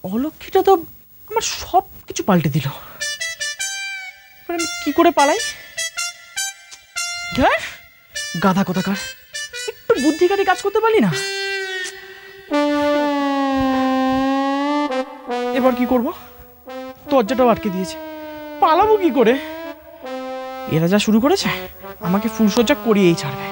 অলক্ষীটা তো আমার সব কিছু পাল্টে দিল। আমি কি করে পালাই? গাধা কোথাকার, একটু বুদ্ধি কাটে কাজ করতে পারলি না। এবার কি করব? দরজাটাও আটকে দিয়েছে, পালাবো কি করে? এরা যা শুরু করেছে আমাকে ফুলসজ্জা করিয়েই ছাড়বে।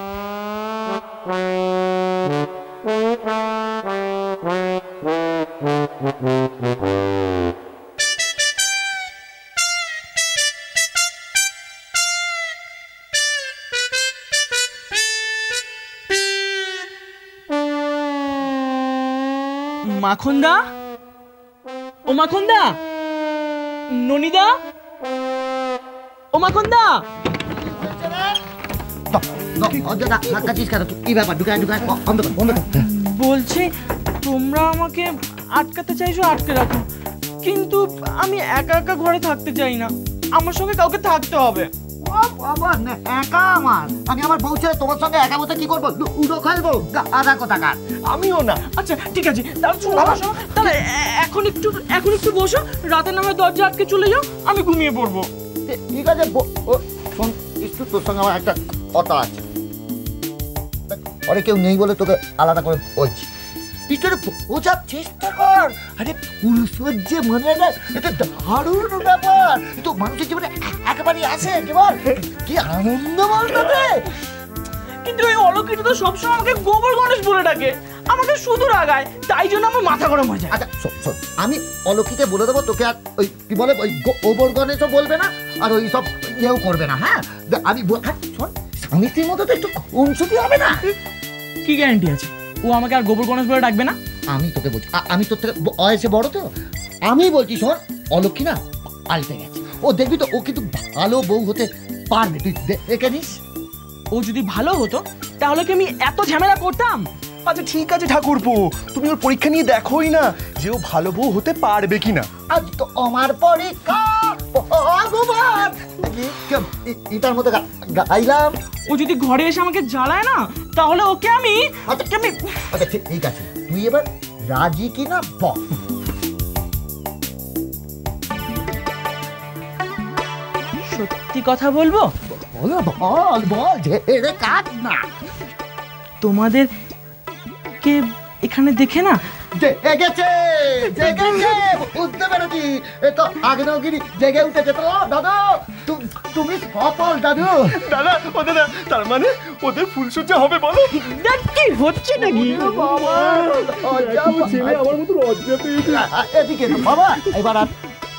মাখনদা, ও মাখনদা, ননিদা, ও মাখনদা। বলছি তোমরা আমাকে আটকাতে চাইছো, আটকে রাখো, কিন্তু আমি একা একা ঘরে থাকতে চাই না, আমার সঙ্গে কাউকে থাকতে হবে। একা আমি আমার বউ ছেড়ে তোমার সঙ্গে একা বসে কি করবো? উডো খেলবো? আধা কোথাকার। আমিও না। আচ্ছা ঠিক আছে, তাহলে এখন একটু বসো, রাতে না হয় দরজা আটকে চলে যাও, আমি ঘুমিয়ে পড়বো। ঠিক আছে, শোন একটু, তোর সঙ্গে আমার একটা কথা আছে। অনেক কেউ নেই বলে তোকে আলাদা করে বলছি, বোঝার চেষ্টা কর। আরে ফুলসজ্জা মানে না, এটা দারুণ ব্যাপার, তো মানুষের জীবনে একেবারেই আসে, কেবল কি আনন্দ বলতে। কিন্তু এই অলক্ষীটা তো সবসময় আমাকে গোবর গণেশ বলে ডাকে, আমাকে শুধু রাগায়, তাই জন্য আমার মাথা গরম হয়ে যায়। আচ্ছা শোন, আমি অলক্ষীকে বলে দেবো তোকে আর ওই কি বলে ওই গোবর গণেশও বলবে না, আর ওই সব ইয়েও করবে না। হ্যাঁ আমি শোন, স্বামীর মতো তো একটু অংশতি হবে না? কি গ্যারান্টি আছে ও আমাকে আর গোবর গণেশ বলে ডাকবে না? আমি তোকে বলছি, আমি তোর থেকে বয়সে বড় তো, আমি বলছি শোন, অলক্ষী না পাল্টে গেছে, ও দেখবি তো, ও কিন্তু ভালো বউ হতে পারবে, তুই দেখে নিস। ও যদি ভালো হতো তাহলে কি আমি এত ঝামেলা করতাম? আচ্ছা ঠিক আছে ঠাকুরপো, তুমি ওর পরীক্ষা নিয়ে দেখোই না যে ও ভালো বউ হতে পারবে কিনা। আজ তো আমার পরীক্ষা, ভগবান এটার মতো গাইলাম। ও যদি ঘরে এসে আমাকে জ্বালায় না, তাহলে ওকে আমি আচ্ছা ঠিক আছে, তুই এবার রাজি কিনা বল। সত্যি কথা বলবো? বল বল, ঝেড়ে কাট না। তোমাদের কে এখানে দেখে না জেগেছে, বুঝতে পেরেছি, এ তো আগ্নেয়গিরি জেগে উঠেছে তো। দাদু তুমি সফল দাদু। দাদা ও দাদা, তার মানে ওদের ফুলসজ্জা হবে বলো? কি হচ্ছে নাকি? ছেলে আমার মতো লজ্জা পেয়েছে। এদিকে বাবা, এবার আর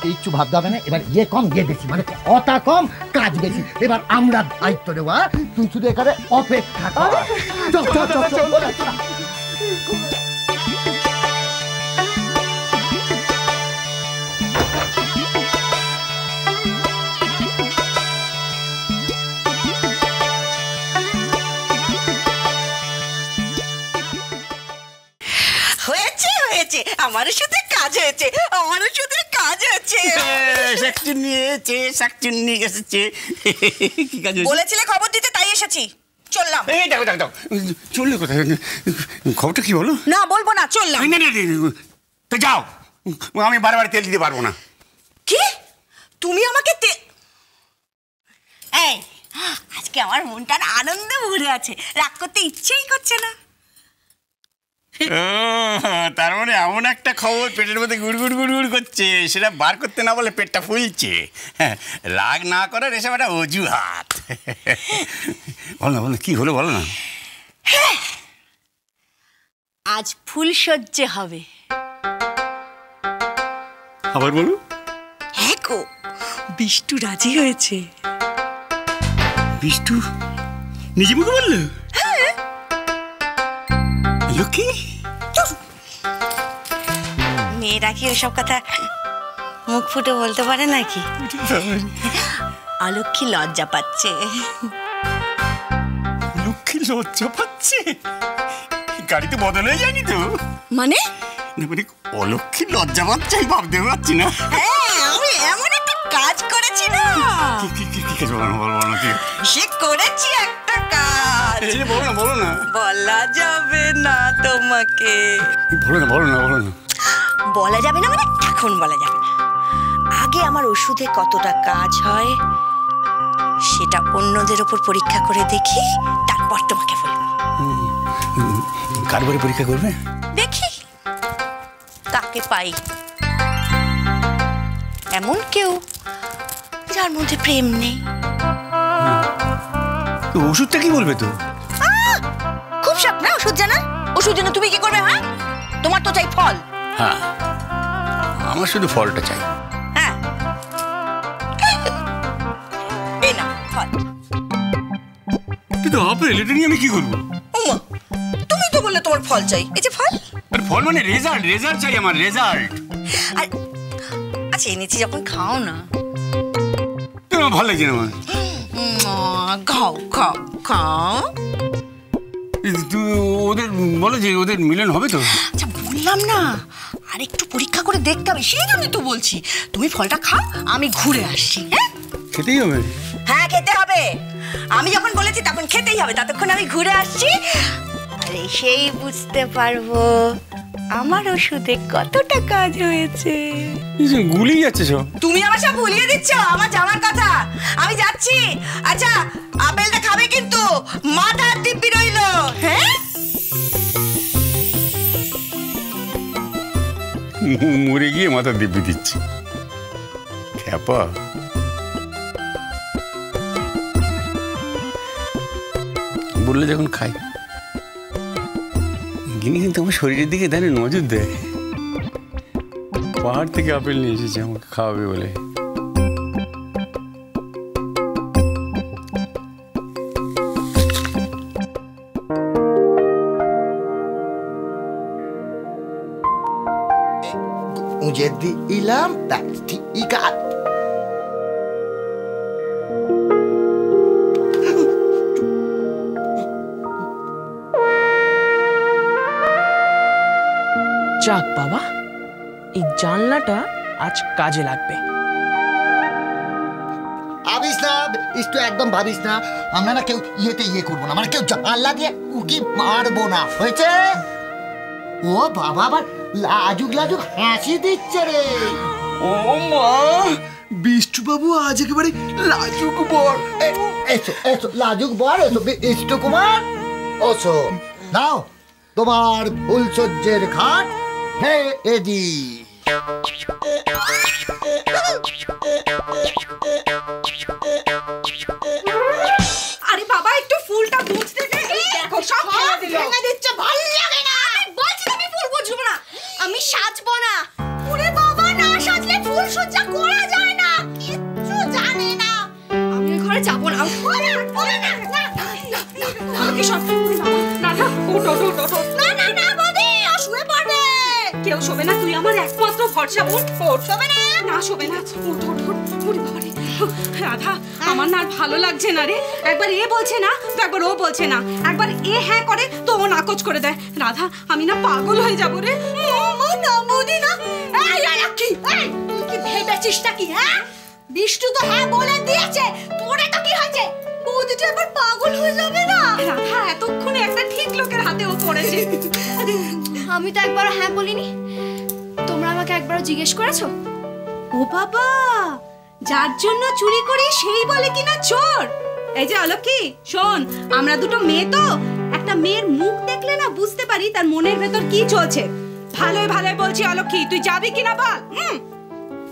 কিচ্ছু ভাবতে হবে না, এবার ইয়ে কম ইয়ে বেশি, মানে কথা কম কাজ বেশি। এবার আমরা দায়িত্ব নেওয়া, তুই শুধু এখানে অপেক্ষা কর। আমারও সাথে কাজ হয়েছে, আমারও সাথে কাজ হয়েছে। বলেছিলে খবর দিতে, তাই এসেছি। চললাম। চললে কোথায়? খবরটা কি বলো? না বলবো না, চললাম। তো যাও, আমি বারবার তেল দিতে পারবো না। কি তুমি আমাকে এই আজকে আমার মনটা আনন্দে ভরে আছে, রাগ করতে ইচ্ছেই করছে না। তার মানে এমন একটা খবর পেটের মধ্যে গুড়গুড় গুড়গুড় করছে, সেটা বার করতে না বলে পেটটা ফুলছে। রাগ না করার এসব একটা অজুহাত। বলো না, বলো কি হলো, বলো না। আজ ফুলসজ্জা হবে। আবার বলো। হ্যাঁ গো, বিষ্টু রাজি হয়েছে। বিষ্টু নিজে মুখে বললো? লক্ষ্মী, মেয়েরা কি ওসব কথা মুখ ফুটে বলতে পারে নাকি? অলক্ষী লজ্জা পাচ্ছে। লক্ষ্মী লজ্জা পাচ্ছে? গাড়িতে বদল হয়ে যায়নি তো? মানে অলক্ষী লজ্জা পাচ্ছে, আমি ভাবতে পারছি না। হ্যাঁ, আমি এমন একটা কাজ করেছি না। কি কাজ? বলো না। সে করেছি একটা কাজ। বলো না। বলা যাবে না তোমাকে। বলো না। বলা যাবে না মানে এখন বলা যাবে না। আগে আমার ওষুধে কতটা কাজ হয় সেটা অন্যদের উপর পরীক্ষা করে দেখি, তারপর তোমাকে বলবো। কার বাড়ি পরীক্ষা করবে? দেখি কাকে পাই, এমন কেউ যার মধ্যে প্রেম নেই। ওষুধটা কি বলবে তো? খুব শখ না ওষুধ জানা? ওষুধ জানা তুমি কি করবে? হ্যাঁ, তোমার তো চাই ফল। হ্যাঁ, আমার শুধু ফলটা চাই। হ্যাঁ, এই না ফল। কিন্তু আপেল, এটা নিয়ে আমি কি করবো? ওমা, তুমি তো বললে তোমার ফল চাই, এই যে ফল। আর ফল মানে রেজাল্ট, রেজাল্ট চাই আমার, রেজাল্ট। আর আচ্ছা এনেছি যখন খাও না। তোমার ভালো লাগছে না আমার। খাও খাও খাও। তুই ওদের বলো যে ওদের মিলন হবে তো? আচ্ছা বললাম না, আর একটু পরীক্ষা করে দেখতে হবে, সেই জন্যই তো বলছি। তুমি ফলটা খাও, আমি ঘুরে আসছি। হ্যাঁ, খেতেই হবে। হ্যাঁ খেতে হবে। আমি যখন বলেছি তখন খেতেই হবে। ততক্ষণ আমি ঘুরে আসছি, আর সেই বুঝতে পারবো আমার ওষুধে কতটা কাজ হয়েছে। গুলিয়ে যাচ্ছে সব। তুমি আমার সব ভুলিয়ে দিচ্ছ আমার জামার কথা। আমি যাচ্ছি। আচ্ছা আপেলটা খাবে কিন্তু, মাথার দিব্যি রইল। হ্যাঁ, মরে গিয়ে মাথা দিব্যি দিচ্ছি। খ্যাপা। বললে যখন খাই, গিনি কিন্তু আমার শরীরের দিকে দাঁড়িয়ে নজর দেয়। পাহাড় থেকে আপেল নিয়ে এসেছে আমাকে খাওয়াবে বলে। মুঝে দিলাম ঠিক আছে। যাক বাবা, এই জানলাটা আজ কাজে লাগবে। ভাবিস না, একটু একদম ভাবিস না। আমরা না কেউ ইয়ে করবো না, মানে কেউ জানলা দিয়ে উকি মারবো না, হয়েছে? ও বাবা, আবার লাজুক লাজুক হাসি দিচ্ছে রে। ও মা, বিষ্টু বাবু আজ একেবারে লাজুক বর। এসো এসো লাজুক বর, এসো বিষ্টু কুমার, ওসো। নাও তোমার ফুলসজ্জের খাট রেডি। আরে বাবা একটু ফুলটা বুঝতে দে। দেখো সব ভেঙে দিচ্ছে, ভালো লাগে না। বলছি তুমি ফুল বুঝবো না, আমি সাজবো না। ওরে বাবা, না সাজলে ফুল সজ্জা করা যায় না, কিচ্ছু জানে না। আমি ওই ঘরে যাবো না। কি সব না না, ওঠো ওঠো ওঠো। না না না বৌদি, ও শুয়ে পড়বে। কেউ শোবে না, তুই আমার একমাত্র ভরসা। ওঠ শোবে না। না শোবে না, ওঠ ওঠ ওঠ। ওরে বাবা রে রাধা, আমার না ভালো লাগছে না রে। একবার এ বলছে না তো একবার ও বলছে না, একবার এ হ্যাঁ করে তো ও নাকচ করে দেয়। রাধা, আমি না পাগল হয়ে যাবো রে। না বৌদি না। এই লক্ষ্মী, এই তুই কি ভেবেছিসটা কি? হ্যাঁ, বিষ্টু তো হ্যাঁ বলে দিয়েছে, তোরে তো কি হয়েছে? বৌদিটা একবার পাগল হয়ে যাবে না। রাধা, এতক্ষণে একটা ঠিক লোকের হাতে ও পড়েছে। আমি তো একবার হ্যাঁ বলিনি, তোমরা আমাকে একবারও জিজ্ঞেস করেছো? ও বাবা, যার জন্য চুরি করি সেই বলে কিনা চোর। এই যে অলক্ষী শোন, আমরা দুটো মেয়ে তো, একটা মেয়ের মুখ দেখলে না বুঝতে পারি তার মনের ভেতর কি চলছে। ভালোই ভালোই বলছি অলক্ষী, তুই যাবি কিনা বল।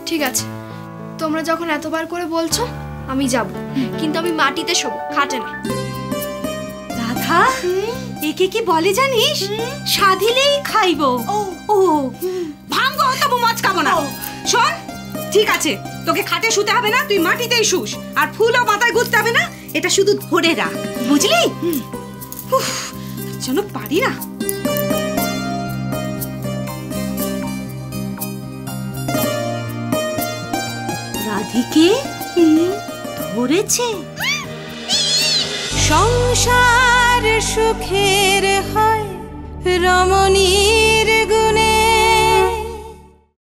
ঠিক আছে, তোমরা যখন এতবার করে বলছো আমি যাব, কিন্তু আমি মাটিতে শোবো, খাটে না। রাধা, একে কি বলে জানিস? সাধিলেই খাইবো। ও ভাঙ্গো, তবু মাছ খাবো না। শোন, ঠিক আছে, তোকে খাটে শুতে হবে না, তুই মাটিতেই শুস। আর ফুলও মাথায় গুঁজতে হবে না, এটা শুধু ধরে রাখ, বুঝলি? যেন পারি না। রাধিকে ধরেছে। সংসার সুখের হয় রমণীর